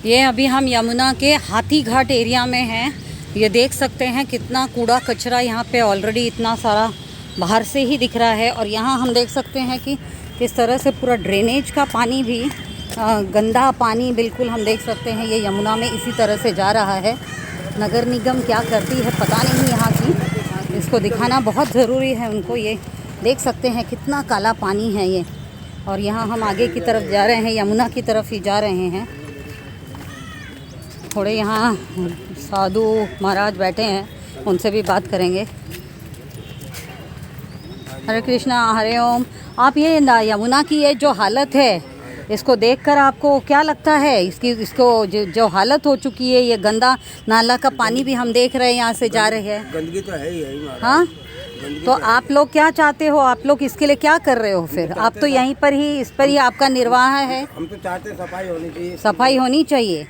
ये अभी हम यमुना के हाथी घाट एरिया में हैं। ये देख सकते हैं कितना कूड़ा कचरा यहाँ पे ऑलरेडी इतना सारा बाहर से ही दिख रहा है। और यहाँ हम देख सकते हैं कि किस तरह से पूरा ड्रेनेज का पानी भी गंदा पानी बिल्कुल हम देख सकते हैं ये यमुना में इसी तरह से जा रहा है। नगर निगम क्या करती है पता नहीं यहाँ की, इसको दिखाना बहुत ज़रूरी है उनको। ये देख सकते हैं कितना काला पानी है ये। और यहाँ हम आगे की तरफ जा रहे हैं, यमुना की तरफ ही जा रहे हैं। थोड़े यहाँ साधु महाराज बैठे हैं, उनसे भी बात करेंगे। हरे कृष्णा हरे ओम। आप ये यमुना की ये जो हालत है, इसको देखकर आपको क्या लगता है? इसको जो हालत हो चुकी है, ये गंदा नाला का पानी भी हम देख रहे हैं यहाँ से जा रहे हैं। गंदगी तो है ही। हाँ, तो आप लोग क्या चाहते हो? आप लोग इसके लिए क्या कर रहे हो फिर? आप तो यहीं पर ही, इस पर ही आपका निर्वाह है। हम तो चाहते हैं सफाई होनी चाहिए। सफाई होनी चाहिए।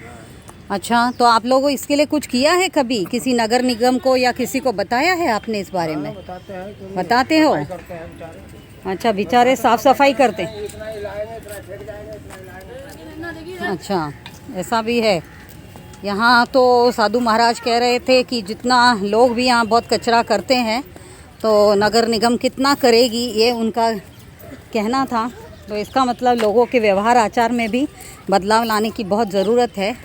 अच्छा, तो आप लोगों इसके लिए कुछ किया है कभी? किसी नगर निगम को या किसी को बताया है आपने इस बारे में? बताते हो? अच्छा, बेचारे साफ सफाई करते हैं। अच्छा, ऐसा भी है। यहाँ तो साधु महाराज कह रहे थे कि जितना लोग भी यहाँ बहुत कचरा करते हैं तो नगर निगम कितना करेगी, ये उनका कहना था। तो इसका मतलब लोगों के व्यवहार आचार में भी बदलाव लाने की बहुत ज़रूरत है।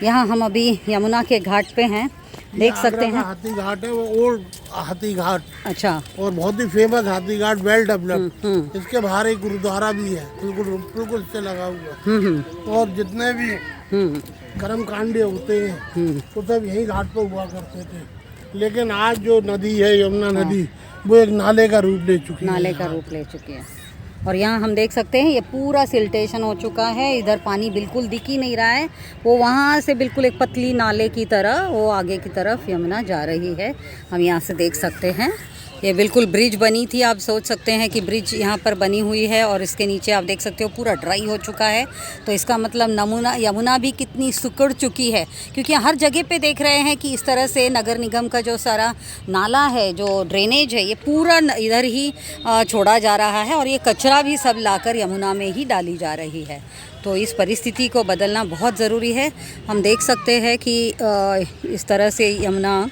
यहाँ हम अभी यमुना के घाट पे हैं, देख सकते हैं। हाथी घाट है, वो ओल्ड हाथी घाट। अच्छा। और बहुत ही फेमस हाथी घाट, वेल डेवलप्ड। इसके बाहर एक गुरुद्वारा भी है, बिल्कुल इससे लगा हुआ। और जितने भी कर्म कांड होते हैं वो सब यही घाट पे हुआ करते थे। लेकिन आज जो नदी है यमुना नदी, वो एक नाले का रूप ले चुकी है। नाले का रूप ले चुकी है। और यहाँ हम देख सकते हैं ये पूरा सिल्टेशन हो चुका है। इधर पानी बिल्कुल दिख ही नहीं रहा है। वो वहाँ से बिल्कुल एक पतली नाले की तरह वो आगे की तरफ यमुना जा रही है। हम यहाँ से देख सकते हैं ये बिल्कुल ब्रिज बनी थी। आप सोच सकते हैं कि ब्रिज यहाँ पर बनी हुई है और इसके नीचे आप देख सकते हो पूरा ड्राई हो चुका है। तो इसका मतलब यमुना भी कितनी सिकुड़ चुकी है, क्योंकि हर जगह पे देख रहे हैं कि इस तरह से नगर निगम का जो सारा नाला है, जो ड्रेनेज है, ये पूरा इधर ही छोड़ा जा रहा है। और ये कचरा भी सब लाकर यमुना में ही डाली जा रही है। तो इस परिस्थिति को बदलना बहुत ज़रूरी है। हम देख सकते हैं कि इस तरह से यमुना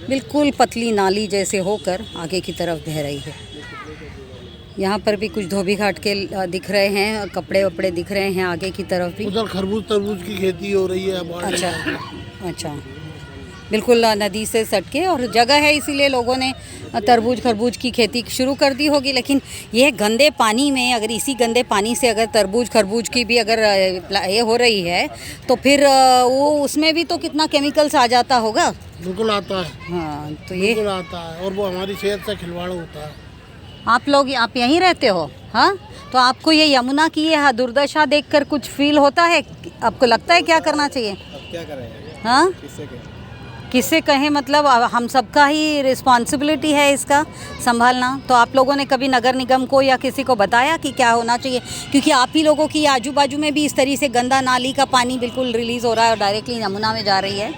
बिल्कुल पतली नाली जैसे होकर आगे की तरफ बह रही है। यहाँ पर भी कुछ धोबी घाट के दिख रहे हैं, कपड़े वपड़े दिख रहे हैं आगे की तरफ भी। उधर खरबूज तरबूज की खेती हो रही है। अच्छा अच्छा, बिल्कुल नदी से सटके और जगह है, इसीलिए लोगों ने तरबूज खरबूज की खेती शुरू कर दी होगी। लेकिन यह गंदे पानी में, अगर इसी गंदे पानी से अगर तरबूज खरबूज की भी अगर ये हो रही है तो फिर वो उसमें भी तो कितना केमिकल्स आ जाता होगा। बिल्कुल आता है। हाँ, तो ये बिल्कुल आता है और वो हमारी सेहत से खिलवाड़ होता है। आप यहीं रहते हो? हाँ, तो आपको ये यमुना की ये दुर्दशा देखकर कुछ फील होता है? आपको लगता है क्या करना चाहिए? अब क्या करें? हाँ, किससे कहें? मतलब हम सबका ही रिस्पॉन्सिबिलिटी है इसका संभालना। तो आप लोगों ने कभी नगर निगम को या किसी को बताया कि क्या होना चाहिए? क्योंकि आप ही लोगों की आजू बाजू में भी इस तरीके से गंदा नाली का पानी बिल्कुल रिलीज़ हो रहा है और डायरेक्टली यमुना में जा रही है।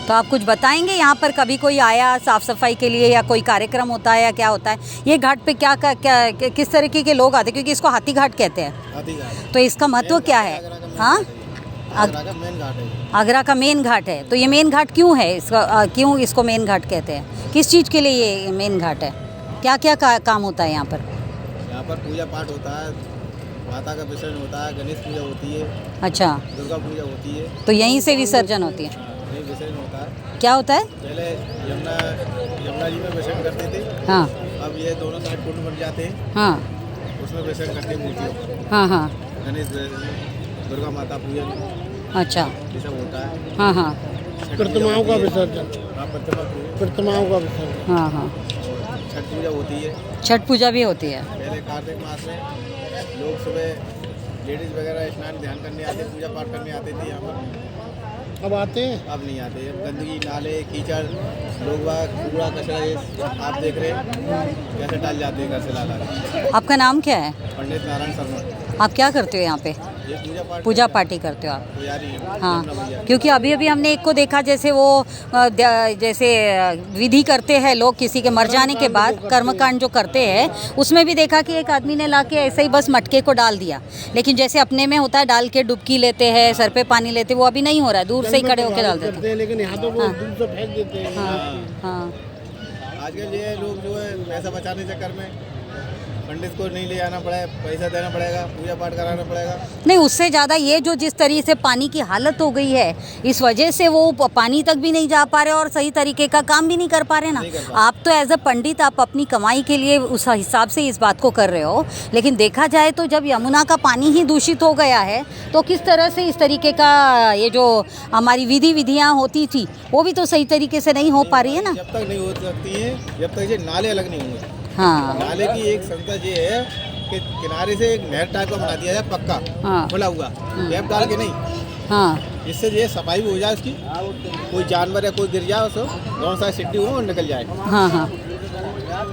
तो आप कुछ बताएंगे? यहाँ पर कभी कोई आया साफ़ सफाई के लिए या कोई कार्यक्रम होता है या क्या होता है? ये घाट पे क्या किस तरीके के लोग आते हैं? क्योंकि इसको हाथी घाट कहते हैं। हाथी घाट। तो इसका महत्व क्या है? हाँ, आगरा का मेन घाट है। आगरा का मेन घाट है। तो ये मेन घाट क्यों है? इसका क्यों इसको मेन घाट कहते हैं? किस चीज़ के लिए ये मेन घाट है? क्या क्या काम होता है यहाँ पर? यहाँ पर पूजा पाठ होता है, माता का विसर्जन होता है, गणेश पूजा होती है। अच्छा, दुर्गा पूजा होती है। तो यहीं से विसर्जन होती है? यहीं विसर्जन होता है। क्या होता है? पहले यमुना जी में विसर्जन करते थे। हाँ। अब ये दोनों साइड कुंड बन जाते हैं। हाँ। उसमें विसर्जन करते हैं मूर्तियों। हाँ हाँ। गणेश, दुर्गा माता पूजन, अच्छा, ये सब होता है। हाँ हाँ। प्रतिमाओं का विसर्जन। प्रतिमाओं का विसर्जन। हाँ हाँ। छठ पूजा होती है। छठ पूजा भी होती है। पहले कार्तिक मास में लोग सुबह लेडीज़ वगैरह स्नान ध्यान करने आते, पूजा पाठ करने आते थे यहाँ पर। अब आते हैं? अब नहीं आते। अब गंदगी, नाले, कीचड़, लोग कूड़ा कचरा ये आप देख रहे हैं कैसे डाल जाते हैं घर से ला। आपका नाम क्या है? पंडित नारायण शर्मा। आप क्या करते हो यहाँ पे? ये पूजा पाठी करते हो आप? पुजारी हैं, हाँ, यमुना मैया। क्योंकि अभी अभी हमने एक को देखा जैसे वो जैसे विधि करते हैं लोग किसी के मर जाने के बाद, कर्मकांड जो करते हैं, उसमें भी देखा कि एक आदमी ने लाके ऐसे ही बस मटके को डाल दिया। लेकिन जैसे अपने में होता है डाल के डुबकी लेते हैं, सर पे पानी लेते हैं, वो अभी नहीं हो रहा है, दूर से ही खड़े होकर डाल देते करते हैं, लेकिन यहाँ तो वो दूर से फेंक देते हैं। हैं। हाँ आजकल ये लोग जो है पैसा बचाने के चक्कर में पंडित को नहीं ले जाना पड़े, पैसा देना पड़ेगा, पूजा पाठ कराना पड़ेगा। नहीं, उससे ज़्यादा ये जो जिस तरीके से पानी की हालत हो गई है, इस वजह से वो पानी तक भी नहीं जा पा रहे और सही तरीके का काम भी नहीं कर पा रहे ना। आप तो एज अ पंडित आप अपनी कमाई के लिए उस हिसाब से इस बात को कर रहे हो, लेकिन देखा जाए तो जब यमुना का पानी ही दूषित हो गया है तो किस तरह से इस तरीके का ये जो हमारी विधियाँ होती थी वो भी तो सही तरीके से नहीं हो पा रही है ना। जब तक नहीं हो सकती है, जब तक ये नाले अलग नहीं होंगे। हाँ नाले की एक संस्था ये है कि किनारे से एक नहर टाइप का बना दिया जाए पक्का, हाँ खुला हुआ, पैप डाल के नहीं, हाँ जिससे ये सफाई भी हो जाए उसकी, कोई जानवर या कोई गिर जाए उसको दोनों साइड सिट्टी हो और निकल जाए। हाँ हाँ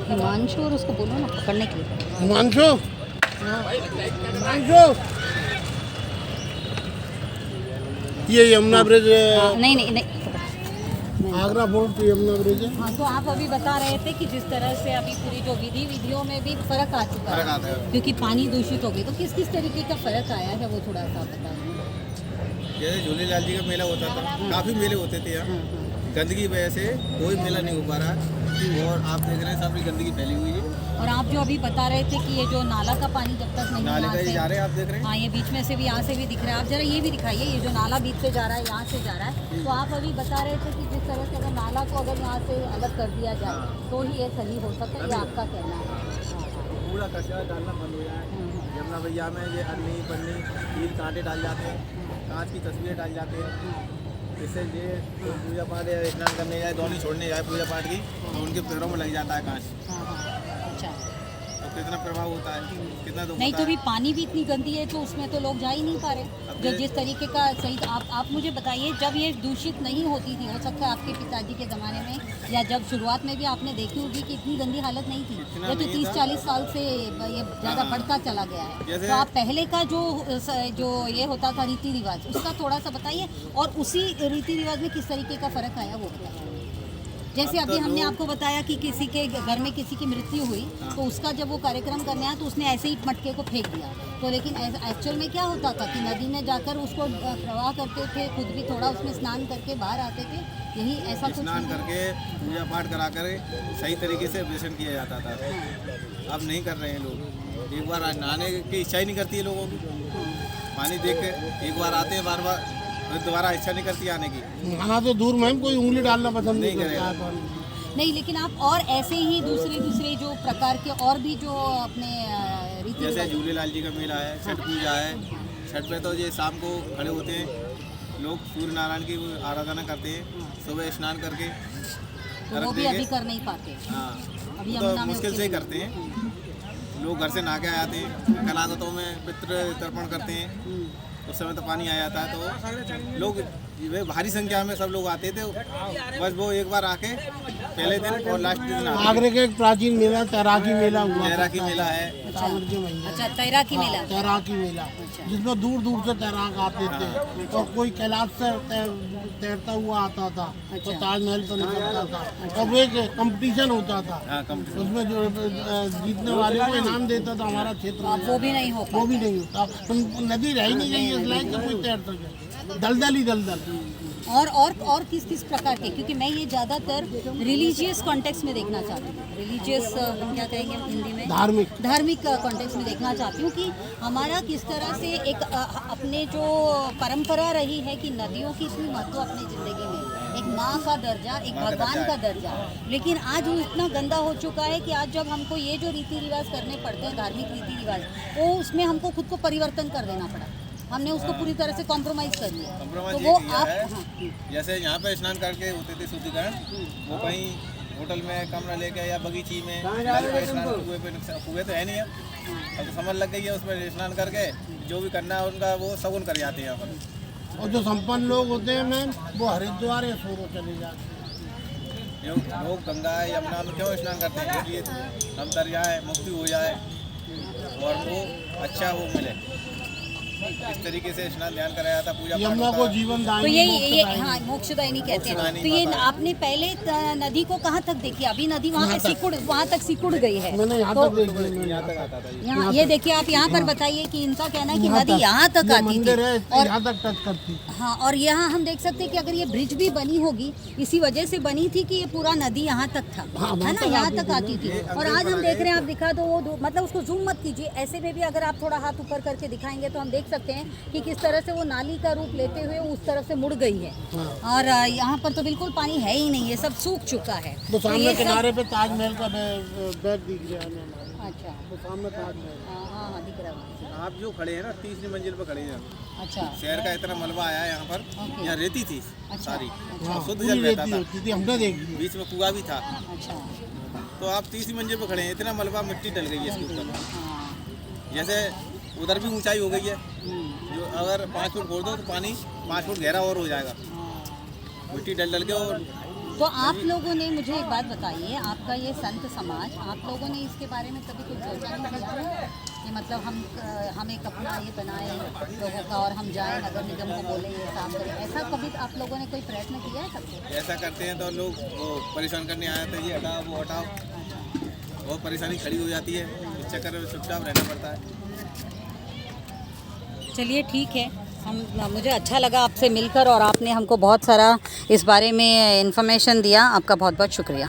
हिमांशु और उसको बोलो ना पकड़ने के लिए। हिमांशु, हिमांशु, ये यमुना ब्रिज हाँ, नहीं नहीं नहीं आगरा फोर्ट पे यमुना ब्रिज है। हाँ, तो आप अभी बता रहे थे कि जिस तरह से अभी पूरी जो विधियों में भी फर्क आ चुका फर्क आता है है। क्योंकि पानी दूषित हो गई, तो किस किस तरीके का फर्क आया है वो थोड़ा सा बताएं। जैसे झूलेलाल जी का मेला होता था, काफ़ी मेले होते थे यहाँ, गंदगी की वजह से कोई मेला नहीं हो पा रहा है और आप देख रहे हैं सब गंदगी फैली हुई है। और आप जो अभी बता रहे थे कि ये जो नाला का पानी जब तक नहीं नाले यहाँ का से- जा रहे हैं, आप देख रहे हैं। हाँ, ये बीच में से भी यहाँ से भी दिख रहा है। आप जरा ये भी दिखाइए, ये जो नाला बीच से जा रहा है, यहाँ से जा रहा है, तो आप अभी बता रहे थे कि जिस तरह से अगर नाला को अगर यहाँ से अलग कर दिया जाए तो ही ये सही हो सकता है, ये आपका कहना है। पूरा कचरा डालना बंद हो जाए। यमुना भैया में ये अन्नी पन्नी कील कांटे डाल जाते हैं, कांच की तस्वीरें डाल जाते हैं, इससे ये तो पूजा पाठ या स्नान करने जाए, दौनी छोड़ने जाए पूजा पाठ की, तो उनके पैरों में लग जाता है कांच। अच्छा, तो कितना प्रभाव होता है, कितना दुख नहीं होता तो है। भी पानी भी इतनी गंदी है तो उसमें तो लोग जा ही नहीं पा रहे। जो जिस तरीके का सही, आप मुझे बताइए, जब ये दूषित नहीं होती थी, हो सकता है आपके पिताजी के ज़माने में या जब शुरुआत में भी आपने देखी होगी कि इतनी गंदी हालत नहीं थी, ये तो 30-40 साल से ये ज़्यादा बढ़ता चला गया है। जैसे- तो आप पहले का जो ये होता था रीति रिवाज, उसका थोड़ा सा बताइए, और उसी रीति रिवाज में किस तरीके का फ़र्क आया वो बताइए। जैसे अभी हमने आपको बताया कि किसी के घर में किसी की मृत्यु हुई तो उसका जब वो कार्यक्रम करने आया तो उसने ऐसे ही मटके को फेंक दिया, तो लेकिन एक्चुअल में क्या होता था कि नदी में जाकर उसको प्रवाह करते थे, खुद भी थोड़ा उसमें स्नान करके बाहर आते थे, यही ऐसा कुछ स्नान नहीं? करके पूजा पाठ करा कर सही तरीके से विसर्जन किया जाता था। अब नहीं कर रहे हैं लोग, एक बार नहाने की इच्छा ही नहीं करती है लोगों की, पानी देख के एक बार आते हैं बार बार, फिर दोबारा इच्छा नहीं करती आने की। नहाना तो दूर में कोई उंगली डालना पसंद नहीं नहीं करता है करेगा। पानी। नहीं, लेकिन आप और ऐसे ही दूसरे जो प्रकार के और भी जो अपने रीति जैसे रिवाज, झूलेलाल जी का मेला है, छठ पूजा है, छठ पे तो ये शाम को खड़े होते हैं लोग, सूर्य नारायण की आराधना करते हैं, सुबह स्नान करके तो वो अर्घ भी देके- अभी कर नहीं पाते। हाँ, अभी तो यमुना में मुश्किल उसके से ही लिए- करते हैं लोग, घर से नहा के आते हैं, कलागतों में पितृ तर्पण करते हैं, उस समय तो पानी आ जाता है, तो लोग वे भारी संख्या में सब लोग आते थे, बस वो एक बार आके पहले दिन और लास्ट दिन आते आगरे का एक प्राचीन मेला तैराकी मेला हुआ हैं। करता की मेला है, सावन के महीने। अच्छा, तैराकी मेला। हाँ, तैराकी मेला, जिसमें दूर दूर से तैराक आते थे और कोई कैलाश से तैरता हुआ आता था तो ताजमहल पर निकलता था और वो एक कंपटीशन होता था, हाँ कंपटीशन। उसमें जो जीतने वाले को इनाम देता था हमारा क्षेत्र अब में। वो भी नहीं हो वो भी नहीं होता, नदी रह ही नहीं गई इस लायक कि कोई तैर सके, दलदल ही दलदल। और किस किस प्रकार के, क्योंकि मैं ये ज़्यादातर रिलीजियस कॉन्टेक्स्ट में देखना चाहती हूँ, रिलीजियस क्या कहेंगे हिंदी में, धार्मिक कॉन्टेक्स्ट में देखना चाहती हूँ कि हमारा किस तरह से एक अपने जो परंपरा रही है कि नदियों की इतनी महत्व अपनी ज़िंदगी में, एक माँ का दर्जा, एक भगवान का दर्जा, लेकिन आज वो इतना गंदा हो चुका है कि आज जब हमको ये जो रीति रिवाज करने पड़ते हैं, धार्मिक रीति रिवाज, वो उसमें हमको खुद को परिवर्तन कर देना पड़ा, हमने उसको पूरी तरह से कॉम्प्रोमाइज़ कर लिया। कॉम्प्रोमाइज़ तो ये वो किया आप है, जैसे यहाँ पे स्नान करके होते थे शुद्धिकरण, वो कहीं होटल में कमरा लेके या बगीची में नल पे स्नान कुएं तो है नहीं, अब तो समझ लग गई है, उसमें स्नान करके जो भी करना है उनका वो सगुन कर जाते हैं यहाँ पर। और जो संपन्न लोग होते हैं मैम, वो हरिद्वार या सोरो चले जाते हैं। लोग गंगा यमुना में क्यों स्नान करते हैं, इसलिए हम तर जाए, मुक्ति हो जाए और वो अच्छा वो मिले। इस तरीके से स्नान ध्यान कराया था, पूजा पाठ यमुना होता को है। जीवन तो दायिनी ये मोक्षदायिनी। हाँ मोक्षदायिनी कहते हैं। मोक्षदायिनी तो ये माता है। आपने पहले नदी को कहाँ तक देखी? अभी नदी वहाँ सिकुड़ वहाँ तक सिकुड़ गई है। मैंने यहाँ तो तक देखी है। यहाँ तक आता था ये। यहाँ ये देखिए आप यहाँ पर बताइए कि इनका कहना है कि यहाँ नदी तक। यहाँ तक ये आती थी। मंदिर है, और यहाँ तक टच करती। हाँ, और यहाँ हम देख सकते हैं कि अगर ये ब्रिज भी बनी होगी इसी वजह से बनी थी कि ये पूरा नदी यहाँ तक था, हाँ, है ना, यहाँ तक आती थी। ये और आज हम देख रहे हैं, आप दिखा दो वो मतलब उसको जूम मत कीजिए, ऐसे में भी अगर आप थोड़ा हाथ ऊपर करके दिखाएंगे तो हम देख सकते हैं कि किस तरह से वो नाली का रूप लेते हुए उस तरफ से मुड़ गई है। हाँ। और यहाँ पर तो बिल्कुल पानी है ही नहीं है, सब सूख चुका है। वो तो सामने ये सब- किनारे पे ताजमहल का बैग दिख गया हमें हमारे। अच्छा, वो सामने ताजमहल। हाँ हाँ हाँ, दिख रहा है। आप जो खड़े हैं ना, 3री मंजिल पर खड़े हैं। अच्छा शहर का इतना मलबा आया है यहाँ पर, ओके। यहाँ रेती थी अच्छा, सारी, हाँ, शुद्ध पूरी जल बहता रेती था, होती थी, हमने देखी है। बीच में कुआं भी था। अच्छा, तो आप 3री मंजिल पर खड़े हैं, इतना मलबा मिट्टी डल गई है इसके ऊपर। हाँ, जैसे उधर भी ऊंचाई हो गई है, हम्म, जो अगर 5 फुट खोद दो तो पानी 5 फुट गहरा और हो जाएगा, हाँ। मिट्टी डल डल के। और तो आप लोगों ने मुझे एक बात बताइए, आपका ये संत समाज, आप लोगों ने इसके बारे में कभी कुछ सोचा नहीं किया कि मतलब हम एक अपना ये बनाए लोगों का और हम जाएं नगर निगम को बोलें ये साफ करें, ऐसा कभी आप लोगों ने कोई प्रयत्न किया है कभी? ऐसा करते हैं तो लोग वो परेशान करने आए थे, ये हटाओ वो हटाओ, बहुत परेशानी खड़ी हो जाती है, इस चक्कर में चुपचाप रहना पड़ता है। चलिए ठीक है, मुझे अच्छा लगा आपसे मिलकर और आपने हमको बहुत सारा इस बारे में इन्फॉर्मेशन दिया। आपका बहुत बहुत शुक्रिया।